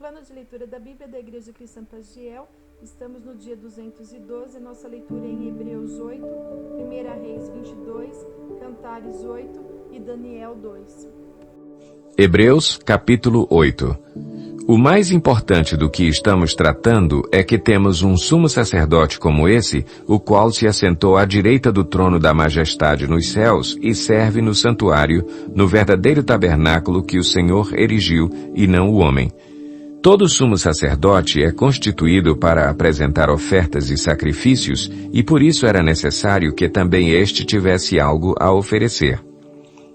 Plano de leitura da Bíblia da Igreja Cristã Pagiel. Estamos no dia 212, nossa leitura é em Hebreus 8, 1 Reis 22, Cantares 8 e Daniel 2. Hebreus, capítulo 8. O mais importante do que estamos tratando é que temos um sumo sacerdote como esse, o qual se assentou à direita do trono da majestade nos céus e serve no santuário, no verdadeiro tabernáculo que o Senhor erigiu e não o homem. Todo sumo sacerdote é constituído para apresentar ofertas e sacrifícios, e por isso era necessário que também este tivesse algo a oferecer.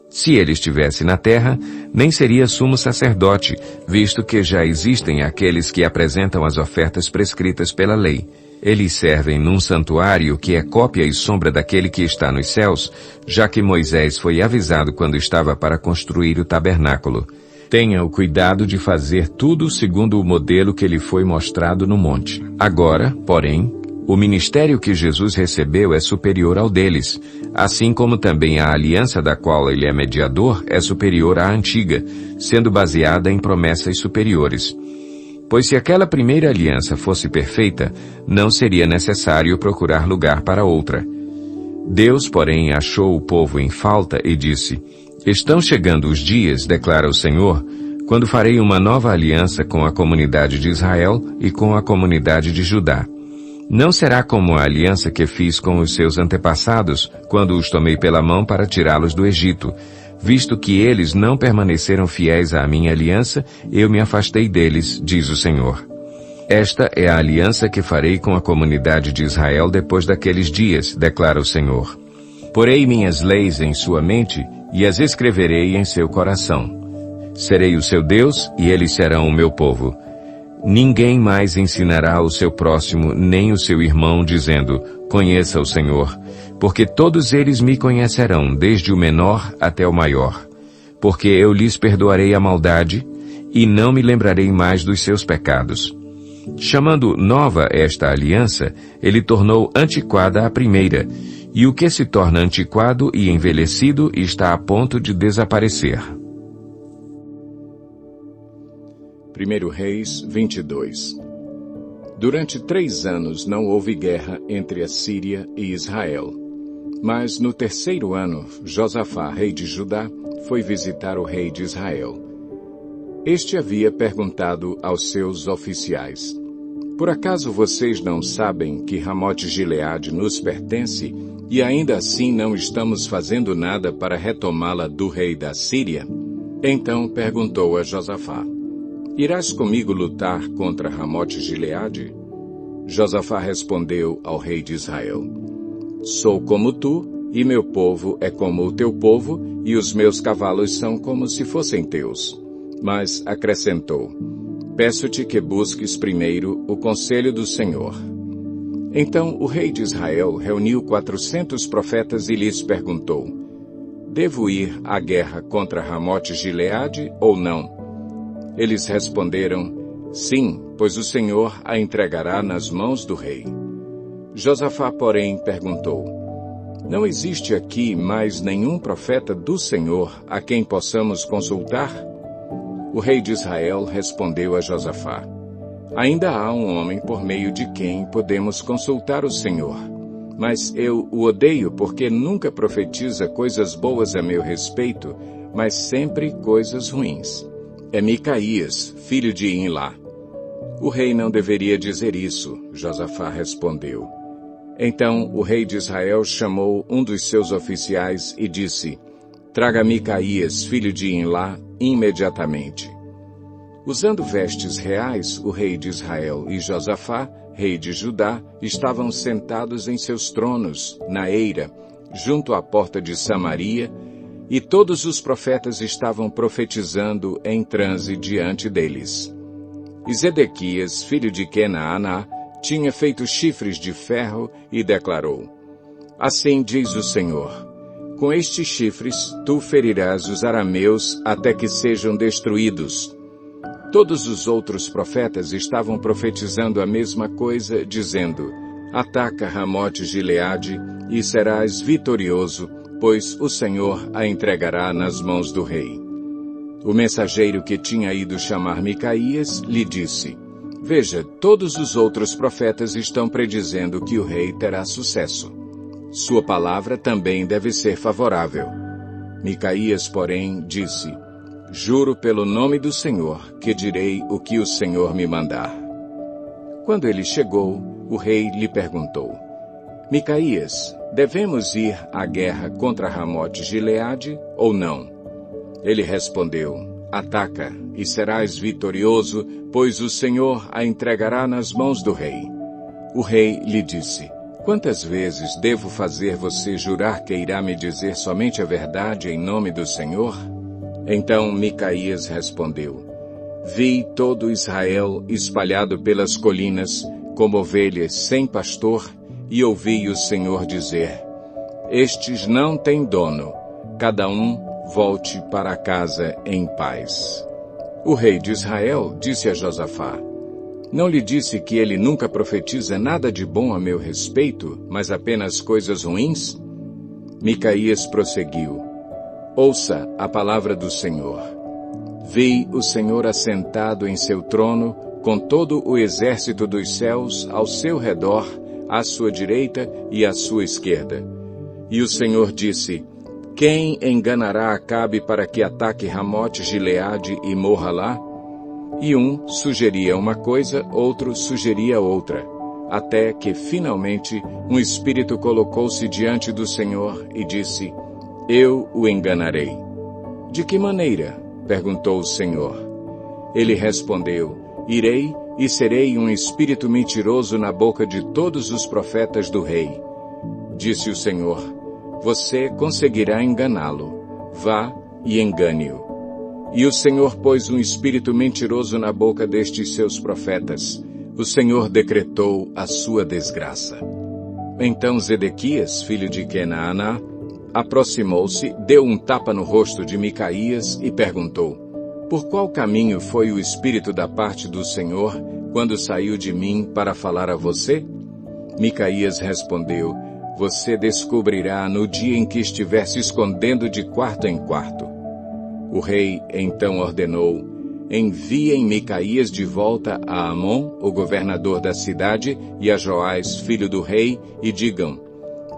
Se ele estivesse na terra, nem seria sumo sacerdote, visto que já existem aqueles que apresentam as ofertas prescritas pela lei. Eles servem num santuário que é cópia e sombra daquele que está nos céus, já que Moisés foi avisado quando estava para construir o tabernáculo. Tenha o cuidado de fazer tudo segundo o modelo que lhe foi mostrado no monte. Agora, porém, o ministério que Jesus recebeu é superior ao deles, assim como também a aliança da qual ele é mediador é superior à antiga, sendo baseada em promessas superiores. Pois se aquela primeira aliança fosse perfeita, não seria necessário procurar lugar para outra. Deus, porém, achou o povo em falta e disse: Estão chegando os dias, declara o Senhor, quando farei uma nova aliança com a comunidade de Israel e com a comunidade de Judá. Não será como a aliança que fiz com os seus antepassados, quando os tomei pela mão para tirá-los do Egito. Visto que eles não permaneceram fiéis à minha aliança, eu me afastei deles, diz o Senhor. Esta é a aliança que farei com a comunidade de Israel depois daqueles dias, declara o Senhor. Porei minhas leis em sua mente e as escreverei em seu coração. Serei o seu Deus e eles serão o meu povo. Ninguém mais ensinará o seu próximo nem o seu irmão, dizendo, conheça o Senhor, porque todos eles me conhecerão, desde o menor até o maior. Porque eu lhes perdoarei a maldade e não me lembrarei mais dos seus pecados. Chamando nova esta aliança, ele tornou antiquada a primeira, e o que se torna antiquado e envelhecido está a ponto de desaparecer. 1 Reis 22. Durante 3 anos não houve guerra entre a Síria e Israel. Mas no 3º ano, Josafá, rei de Judá, foi visitar o rei de Israel. Este havia perguntado aos seus oficiais: Por acaso vocês não sabem que Ramote-Gileade nos pertence e ainda assim não estamos fazendo nada para retomá-la do rei da Síria? Então perguntou a Josafá: Irás comigo lutar contra Ramote-Gileade? Josafá respondeu ao rei de Israel: Sou como tu, e meu povo é como o teu povo, e os meus cavalos são como se fossem teus. Mas acrescentou: Peço-te que busques primeiro o conselho do Senhor. Então o rei de Israel reuniu 400 profetas e lhes perguntou: Devo ir à guerra contra Ramote-Gileade ou não? Eles responderam: Sim, pois o Senhor a entregará nas mãos do rei. Josafá, porém, perguntou: Não existe aqui mais nenhum profeta do Senhor a quem possamos consultar? O rei de Israel respondeu a Josafá: Ainda há um homem por meio de quem podemos consultar o Senhor. Mas eu o odeio porque nunca profetiza coisas boas a meu respeito, mas sempre coisas ruins. É Micaías, filho de Imlá. O rei não deveria dizer isso, Josafá respondeu. Então o rei de Israel chamou um dos seus oficiais e disse: Traga Micaías, filho de Imlá, imediatamente. Usando vestes reais, o rei de Israel e Josafá, rei de Judá, estavam sentados em seus tronos, na eira, junto à porta de Samaria, e todos os profetas estavam profetizando em transe diante deles. E Zedequias, filho de Kenaaná, tinha feito chifres de ferro e declarou: Assim diz o Senhor: Com estes chifres tu ferirás os arameus até que sejam destruídos. Todos os outros profetas estavam profetizando a mesma coisa, dizendo: Ataca Ramote-Gileade e serás vitorioso, pois o Senhor a entregará nas mãos do rei. O mensageiro que tinha ido chamar Micaías lhe disse: Veja, todos os outros profetas estão predizendo que o rei terá sucesso. Sua palavra também deve ser favorável. Micaías, porém, disse: Juro pelo nome do Senhor que direi o que o Senhor me mandar. Quando ele chegou, o rei lhe perguntou: Micaías, devemos ir à guerra contra Ramote-Gileade ou não? Ele respondeu: Ataca, e serás vitorioso, pois o Senhor a entregará nas mãos do rei. O rei lhe disse: Quantas vezes devo fazer você jurar que irá me dizer somente a verdade em nome do Senhor? Então Micaías respondeu: Vi todo Israel espalhado pelas colinas, como ovelhas sem pastor, e ouvi o Senhor dizer: Estes não têm dono, cada um volte para casa em paz. O rei de Israel disse a Josafá: Não lhe disse que ele nunca profetiza nada de bom a meu respeito, mas apenas coisas ruins? Micaías prosseguiu: Ouça a palavra do Senhor. Vi o Senhor assentado em seu trono, com todo o exército dos céus ao seu redor, à sua direita e à sua esquerda. E o Senhor disse: Quem enganará Acabe para que ataque Ramote-Gileade e morra lá? E um sugeria uma coisa, outro sugeria outra, até que, finalmente, um espírito colocou-se diante do Senhor e disse: Eu o enganarei. De que maneira? Perguntou o Senhor. Ele respondeu: Irei e serei um espírito mentiroso na boca de todos os profetas do rei. Disse o Senhor: Você conseguirá enganá-lo. Vá e engane-o. E o Senhor pôs um espírito mentiroso na boca destes seus profetas. O Senhor decretou a sua desgraça. Então Zedequias, filho de Kenaaná, aproximou-se, deu um tapa no rosto de Micaías e perguntou: Por qual caminho foi o espírito da parte do Senhor quando saiu de mim para falar a você? Micaías respondeu: Você descobrirá no dia em que estiver se escondendo de quarto em quarto. O rei então ordenou: Enviem Micaías de volta a Amon, o governador da cidade, e a Joás, filho do rei, e digam: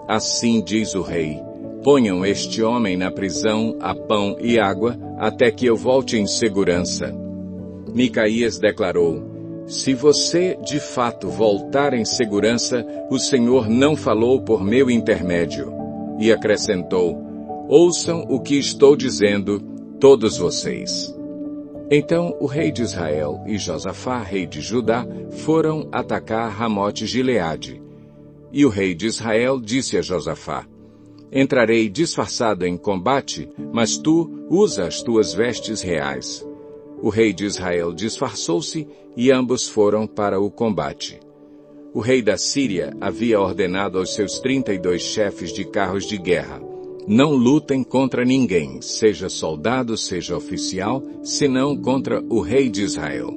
Assim diz o rei: Ponham este homem na prisão a pão e água, até que eu volte em segurança. Micaías declarou: Se você de fato voltar em segurança, o Senhor não falou por meu intermédio. E acrescentou: Ouçam o que estou dizendo, todos vocês. Então o rei de Israel e Josafá, rei de Judá, foram atacar Ramote-Gileade. E o rei de Israel disse a Josafá: Entrarei disfarçado em combate, mas tu usa as tuas vestes reais. O rei de Israel disfarçou-se e ambos foram para o combate. O rei da Síria havia ordenado aos seus 32 chefes de carros de guerra: Não lutem contra ninguém, seja soldado, seja oficial, senão contra o rei de Israel.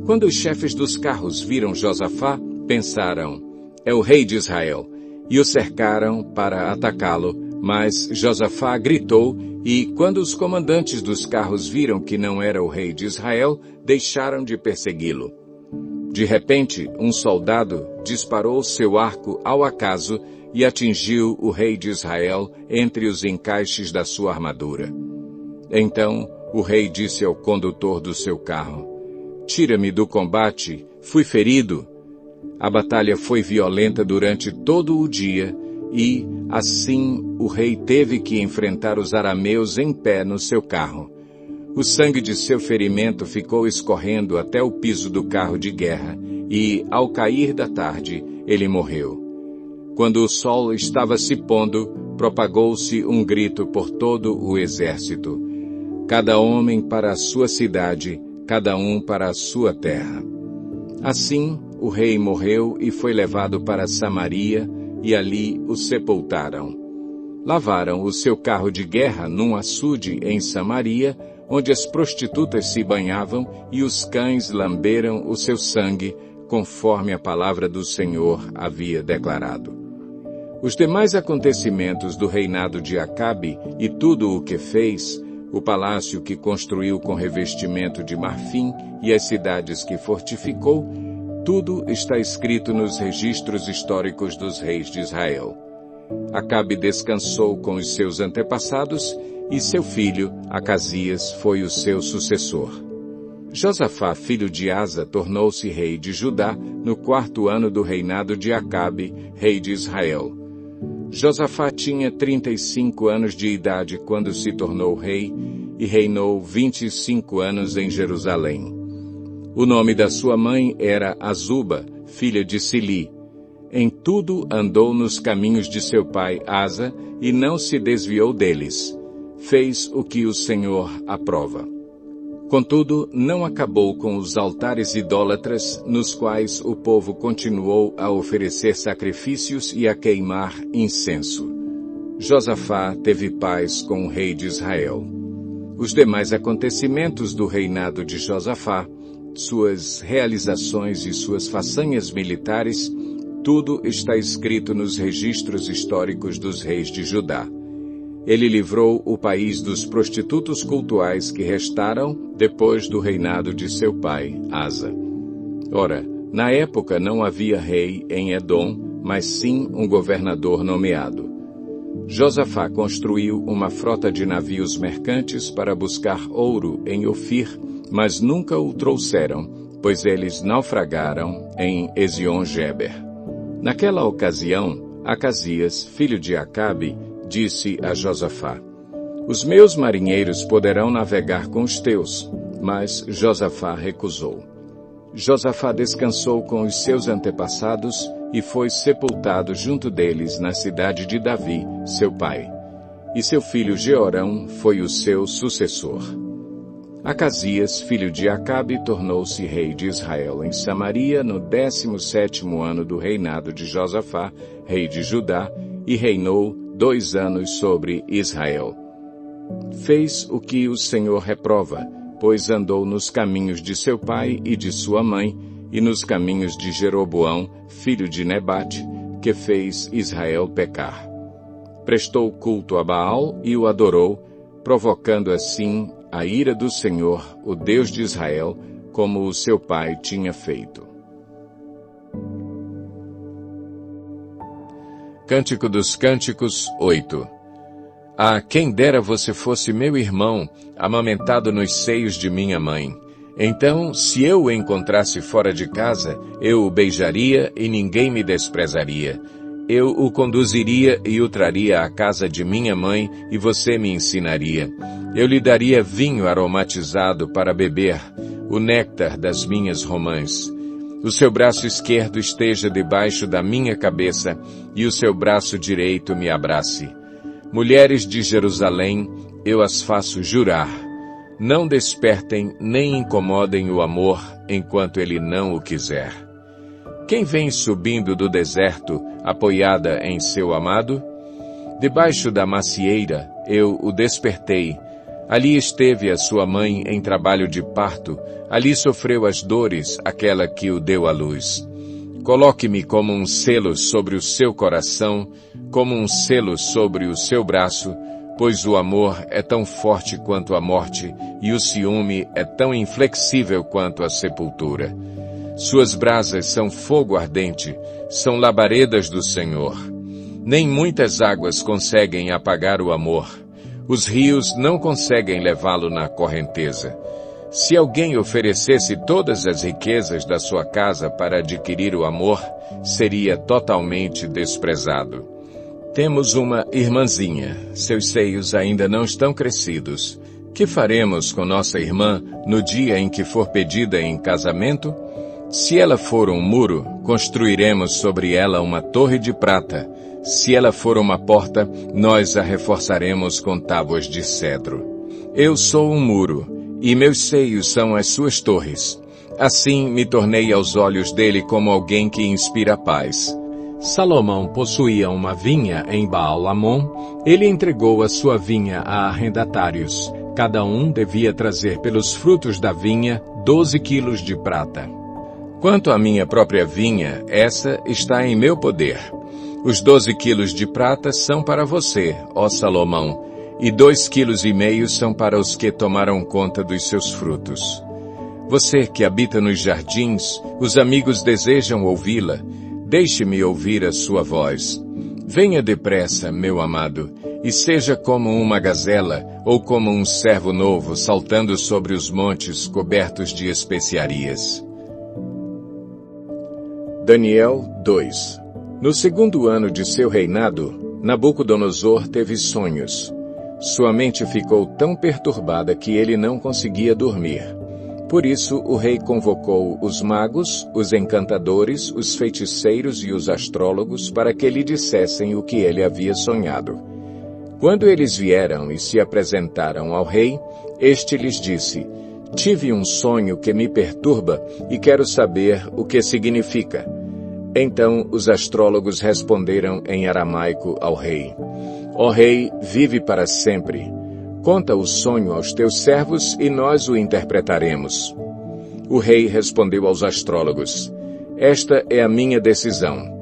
Quando os chefes dos carros viram Josafá, pensaram: É o rei de Israel, e o cercaram para atacá-lo, mas Josafá gritou, e quando os comandantes dos carros viram que não era o rei de Israel, deixaram de persegui-lo. De repente, um soldado disparou seu arco ao acaso e atingiu o rei de Israel entre os encaixes da sua armadura. Então o rei disse ao condutor do seu carro: Tira-me do combate, fui ferido. A batalha foi violenta durante todo o dia e, assim, o rei teve que enfrentar os arameus em pé no seu carro. O sangue de seu ferimento ficou escorrendo até o piso do carro de guerra e, ao cair da tarde, ele morreu. Quando o sol estava se pondo, propagou-se um grito por todo o exército: Cada homem para a sua cidade, cada um para a sua terra. Assim, o rei morreu e foi levado para Samaria, e ali o sepultaram. Lavaram o seu carro de guerra num açude em Samaria, onde as prostitutas se banhavam e os cães lamberam o seu sangue, conforme a palavra do Senhor havia declarado. Os demais acontecimentos do reinado de Acabe e tudo o que fez, o palácio que construiu com revestimento de marfim e as cidades que fortificou, tudo está escrito nos registros históricos dos reis de Israel. Acabe descansou com os seus antepassados e seu filho, Acasias, foi o seu sucessor. Josafá, filho de Asa, tornou-se rei de Judá no 4º ano do reinado de Acabe, rei de Israel. Josafá tinha 35 anos de idade quando se tornou rei e reinou 25 anos em Jerusalém. O nome da sua mãe era Azuba, filha de Sili. Em tudo andou nos caminhos de seu pai Asa e não se desviou deles. Fez o que o Senhor aprova. Contudo, não acabou com os altares idólatras, nos quais o povo continuou a oferecer sacrifícios e a queimar incenso. Josafá teve paz com o rei de Israel. Os demais acontecimentos do reinado de Josafá, suas realizações e suas façanhas militares, tudo está escrito nos registros históricos dos reis de Judá. Ele livrou o país dos prostitutos cultuais que restaram depois do reinado de seu pai, Asa. Ora, na época não havia rei em Edom, mas sim um governador nomeado. Josafá construiu uma frota de navios mercantes para buscar ouro em Ofir, mas nunca o trouxeram, pois eles naufragaram em Ezion-Geber. Naquela ocasião, Acasias, filho de Acabe, disse a Josafá: os meus marinheiros poderão navegar com os teus, mas Josafá recusou. Josafá descansou com os seus antepassados e foi sepultado junto deles na cidade de Davi, seu pai. E seu filho Jeorão foi o seu sucessor. Acasias, filho de Acabe, tornou-se rei de Israel em Samaria no 17º ano do reinado de Josafá, rei de Judá, e reinou 2 anos sobre Israel. Fez o que o Senhor reprova, pois andou nos caminhos de seu pai e de sua mãe, e nos caminhos de Jeroboão, filho de Nebate, que fez Israel pecar. Prestou culto a Baal e o adorou, provocando assim a ira do Senhor, o Deus de Israel, como o seu pai tinha feito. Cântico dos Cânticos 8. Ah, quem dera você fosse meu irmão, amamentado nos seios de minha mãe. Então, se eu o encontrasse fora de casa, eu o beijaria e ninguém me desprezaria. Eu o conduziria e o traria à casa de minha mãe e você me ensinaria. Eu lhe daria vinho aromatizado para beber, o néctar das minhas romãs. O seu braço esquerdo esteja debaixo da minha cabeça e o seu braço direito me abrace. Mulheres de Jerusalém, eu as faço jurar. Não despertem nem incomodem o amor enquanto ele não o quiser. Quem vem subindo do deserto, apoiada em seu amado? Debaixo da macieira eu o despertei. Ali esteve a sua mãe em trabalho de parto, ali sofreu as dores aquela que o deu à luz. Coloque-me como um selo sobre o seu coração, como um selo sobre o seu braço, pois o amor é tão forte quanto a morte, e o ciúme é tão inflexível quanto a sepultura. Suas brasas são fogo ardente, são labaredas do Senhor. Nem muitas águas conseguem apagar o amor. Os rios não conseguem levá-lo na correnteza. Se alguém oferecesse todas as riquezas da sua casa para adquirir o amor, seria totalmente desprezado. Temos uma irmãzinha, seus seios ainda não estão crescidos. Que faremos com nossa irmã no dia em que for pedida em casamento? Se ela for um muro, construiremos sobre ela uma torre de prata. Se ela for uma porta, nós a reforçaremos com tábuas de cedro. Eu sou um muro, e meus seios são as suas torres. Assim me tornei aos olhos dele como alguém que inspira paz. Salomão possuía uma vinha em Baal-Hamon. Ele entregou a sua vinha a arrendatários. Cada um devia trazer pelos frutos da vinha 12 quilos de prata. Quanto à minha própria vinha, essa está em meu poder. Os 12 quilos de prata são para você, ó Salomão. e 2,5 quilos são para os que tomaram conta dos seus frutos. Você que habita nos jardins, os amigos desejam ouvi-la. Deixe-me ouvir a sua voz. Venha depressa, meu amado, e seja como uma gazela ou como um cervo novo saltando sobre os montes cobertos de especiarias. Daniel 2. No 2º ano de seu reinado, Nabucodonosor teve sonhos. Sua mente ficou tão perturbada que ele não conseguia dormir. Por isso, o rei convocou os magos, os encantadores, os feiticeiros e os astrólogos para que lhe dissessem o que ele havia sonhado. Quando eles vieram e se apresentaram ao rei, este lhes disse: "Tive um sonho que me perturba e quero saber o que significa." Então os astrólogos responderam em aramaico ao rei: "Ó rei, vive para sempre. Conta o sonho aos teus servos e nós o interpretaremos." O rei respondeu aos astrólogos: "Esta é a minha decisão.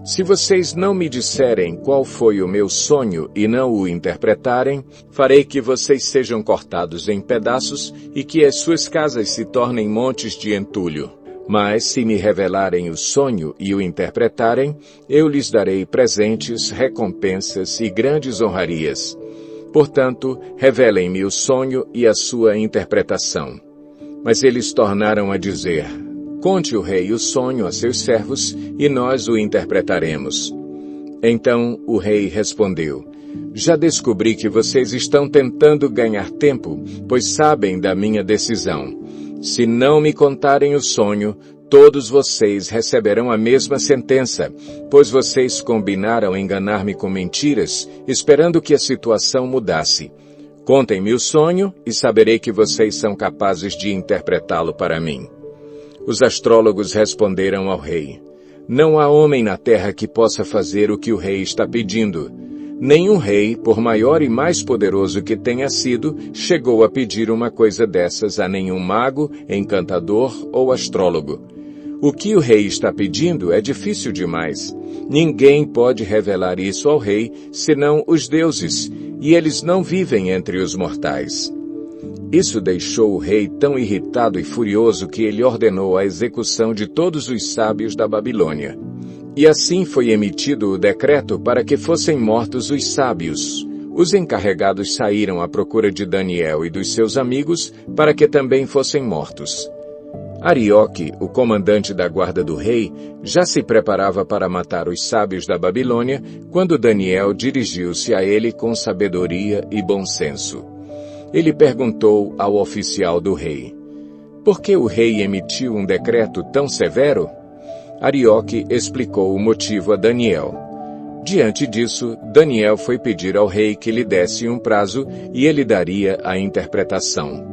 Se vocês não me disserem qual foi o meu sonho e não o interpretarem, farei que vocês sejam cortados em pedaços e que as suas casas se tornem montes de entulho. Mas se me revelarem o sonho e o interpretarem, eu lhes darei presentes, recompensas e grandes honrarias. Portanto, revelem-me o sonho e a sua interpretação." Mas eles tornaram a dizer: "Conte o rei o sonho a seus servos, e nós o interpretaremos." Então o rei respondeu: "Já descobri que vocês estão tentando ganhar tempo, pois sabem da minha decisão. Se não me contarem o sonho, todos vocês receberão a mesma sentença, pois vocês combinaram enganar-me com mentiras, esperando que a situação mudasse. Contem-me o sonho e saberei que vocês são capazes de interpretá-lo para mim." Os astrólogos responderam ao rei: "Não há homem na terra que possa fazer o que o rei está pedindo. Nenhum rei, por maior e mais poderoso que tenha sido, chegou a pedir uma coisa dessas a nenhum mago, encantador ou astrólogo. O que o rei está pedindo é difícil demais. Ninguém pode revelar isso ao rei, senão os deuses, e eles não vivem entre os mortais." Isso deixou o rei tão irritado e furioso que ele ordenou a execução de todos os sábios da Babilônia. E assim foi emitido o decreto para que fossem mortos os sábios. Os encarregados saíram à procura de Daniel e dos seus amigos para que também fossem mortos. Arioque, o comandante da guarda do rei, já se preparava para matar os sábios da Babilônia, quando Daniel dirigiu-se a ele com sabedoria e bom senso. Ele perguntou ao oficial do rei: "Por que o rei emitiu um decreto tão severo?" Arioque explicou o motivo a Daniel. Diante disso, Daniel foi pedir ao rei que lhe desse um prazo e ele daria a interpretação.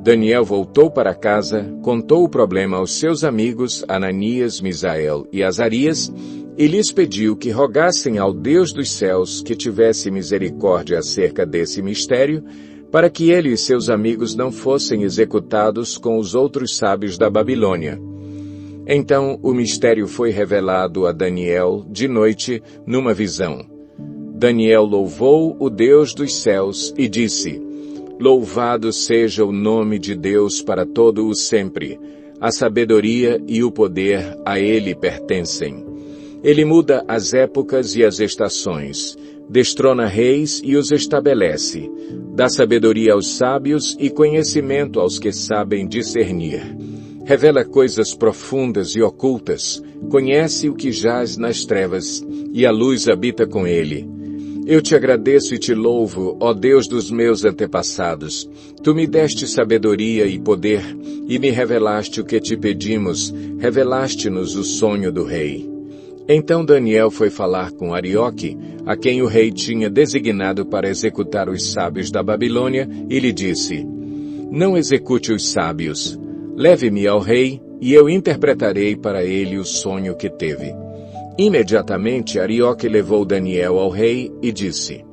Daniel voltou para casa, contou o problema aos seus amigos Ananias, Misael e Azarias e lhes pediu que rogassem ao Deus dos céus que tivesse misericórdia acerca desse mistério, para que ele e seus amigos não fossem executados com os outros sábios da Babilônia. Então o mistério foi revelado a Daniel de noite numa visão. Daniel louvou o Deus dos céus e disse: "Louvado seja o nome de Deus para todo o sempre. A sabedoria e o poder a ele pertencem. Ele muda as épocas e as estações, destrona reis e os estabelece, dá sabedoria aos sábios e conhecimento aos que sabem discernir. Revela coisas profundas e ocultas, conhece o que jaz nas trevas, e a luz habita com ele. Eu te agradeço e te louvo, ó Deus dos meus antepassados. Tu me deste sabedoria e poder, e me revelaste o que te pedimos, revelaste-nos o sonho do rei." Então Daniel foi falar com Arioque, a quem o rei tinha designado para executar os sábios da Babilônia, e lhe disse: "Não execute os sábios. Leve-me ao rei, e eu interpretarei para ele o sonho que teve." Imediatamente Arioque levou Daniel ao rei e disse: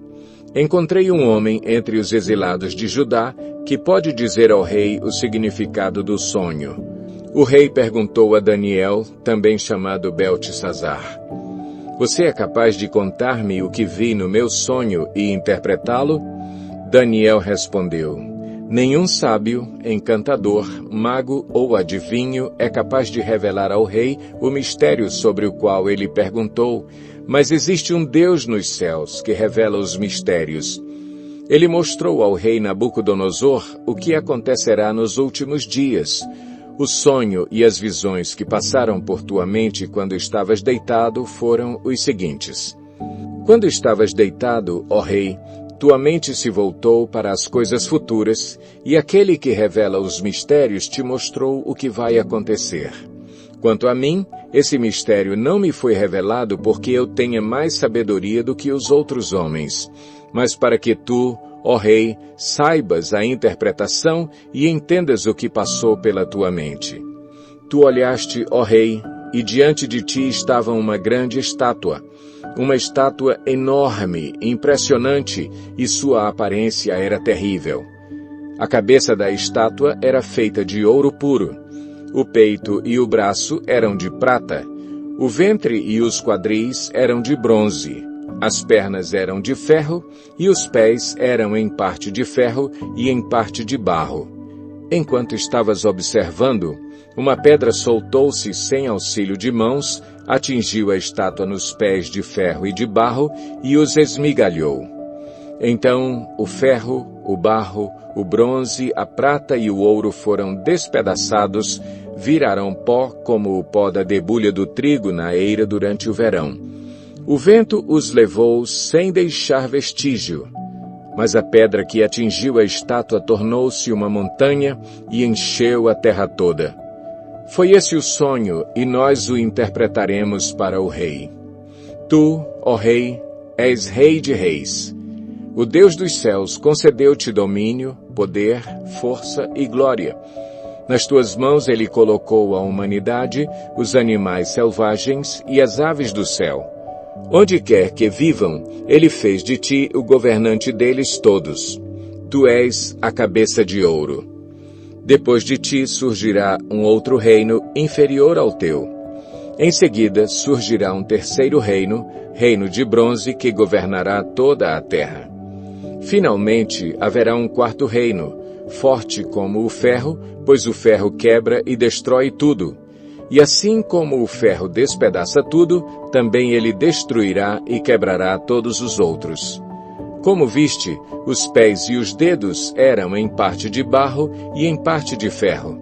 "Encontrei um homem entre os exilados de Judá que pode dizer ao rei o significado do sonho." O rei perguntou a Daniel, também chamado Beltesazar: "Você é capaz de contar-me o que vi no meu sonho e interpretá-lo?" Daniel respondeu: nenhum sábio, encantador, mago ou adivinho é capaz de revelar ao rei o mistério sobre o qual ele perguntou, mas existe um Deus nos céus que revela os mistérios. Ele mostrou ao rei Nabucodonosor o que acontecerá nos últimos dias. O sonho e as visões que passaram por tua mente quando estavas deitado foram os seguintes. Quando estavas deitado, ó rei, tua mente se voltou para as coisas futuras, e aquele que revela os mistérios te mostrou o que vai acontecer. Quanto a mim, esse mistério não me foi revelado porque eu tenha mais sabedoria do que os outros homens, mas para que tu, ó rei, saibas a interpretação e entendas o que passou pela tua mente. Tu olhaste, ó rei, e diante de ti estava uma grande estátua, uma estátua enorme, impressionante, e sua aparência era terrível. A cabeça da estátua era feita de ouro puro. O peito e o braço eram de prata. O ventre e os quadris eram de bronze. As pernas eram de ferro e os pés eram em parte de ferro e em parte de barro. Enquanto estavas observando, uma pedra soltou-se sem auxílio de mãos, atingiu a estátua nos pés de ferro e de barro e os esmigalhou. Então o ferro, o barro, o bronze, a prata e o ouro foram despedaçados, viraram pó como o pó da debulha do trigo na eira durante o verão. O vento os levou sem deixar vestígio. Mas a pedra que atingiu a estátua tornou-se uma montanha e encheu a terra toda. Foi esse o sonho, e nós o interpretaremos para o rei. Tu, ó rei, és rei de reis. O Deus dos céus concedeu-te domínio, poder, força e glória. Nas tuas mãos ele colocou a humanidade, os animais selvagens e as aves do céu. Onde quer que vivam, ele fez de ti o governante deles todos. Tu és a cabeça de ouro. Depois de ti surgirá um outro reino inferior ao teu. Em seguida surgirá um terceiro reino, reino de bronze que governará toda a terra. Finalmente haverá um quarto reino, forte como o ferro, pois o ferro quebra e destrói tudo. E assim como o ferro despedaça tudo, também ele destruirá e quebrará todos os outros. Como viste, os pés e os dedos eram em parte de barro e em parte de ferro.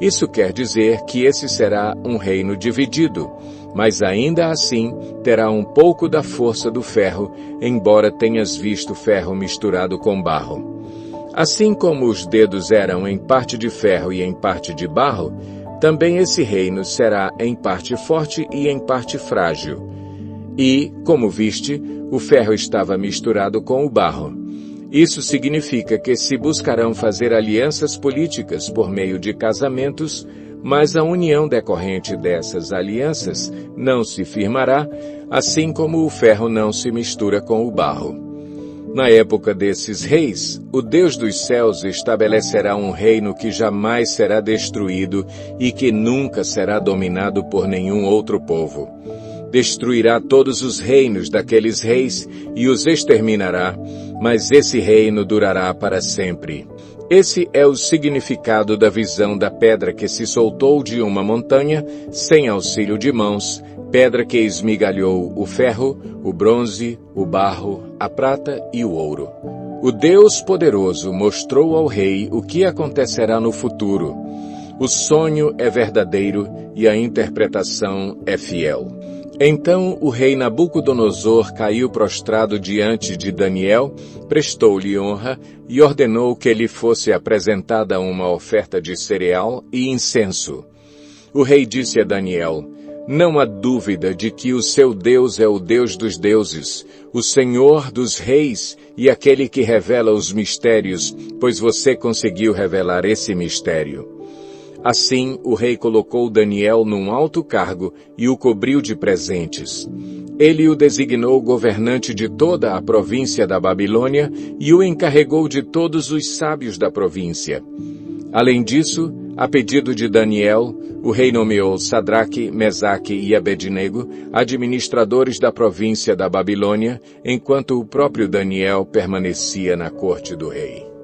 Isso quer dizer que esse será um reino dividido, mas ainda assim terá um pouco da força do ferro, embora tenhas visto ferro misturado com barro. Assim como os dedos eram em parte de ferro e em parte de barro, também esse reino será em parte forte e em parte frágil. E, como viste, o ferro estava misturado com o barro. Isso significa que se buscarão fazer alianças políticas por meio de casamentos, mas a união decorrente dessas alianças não se firmará, assim como o ferro não se mistura com o barro. Na época desses reis, o Deus dos céus estabelecerá um reino que jamais será destruído e que nunca será dominado por nenhum outro povo. Destruirá todos os reinos daqueles reis e os exterminará, mas esse reino durará para sempre. Esse é o significado da visão da pedra que se soltou de uma montanha, sem auxílio de mãos, pedra que esmigalhou o ferro, o bronze, o barro, a prata e o ouro. O Deus poderoso mostrou ao rei o que acontecerá no futuro. O sonho é verdadeiro e a interpretação é fiel. Então o rei Nabucodonosor caiu prostrado diante de Daniel, prestou-lhe honra e ordenou que lhe fosse apresentada uma oferta de cereal e incenso. O rei disse a Daniel: não há dúvida de que o seu Deus é o Deus dos deuses, o Senhor dos reis e aquele que revela os mistérios, pois você conseguiu revelar esse mistério. Assim, o rei colocou Daniel num alto cargo e o cobriu de presentes. Ele o designou governante de toda a província da Babilônia e o encarregou de todos os sábios da província. Além disso, A pedido de Daniel, o rei nomeou Sadraque, Mesaque e Abednego administradores da província da Babilônia, enquanto o próprio Daniel permanecia na corte do rei.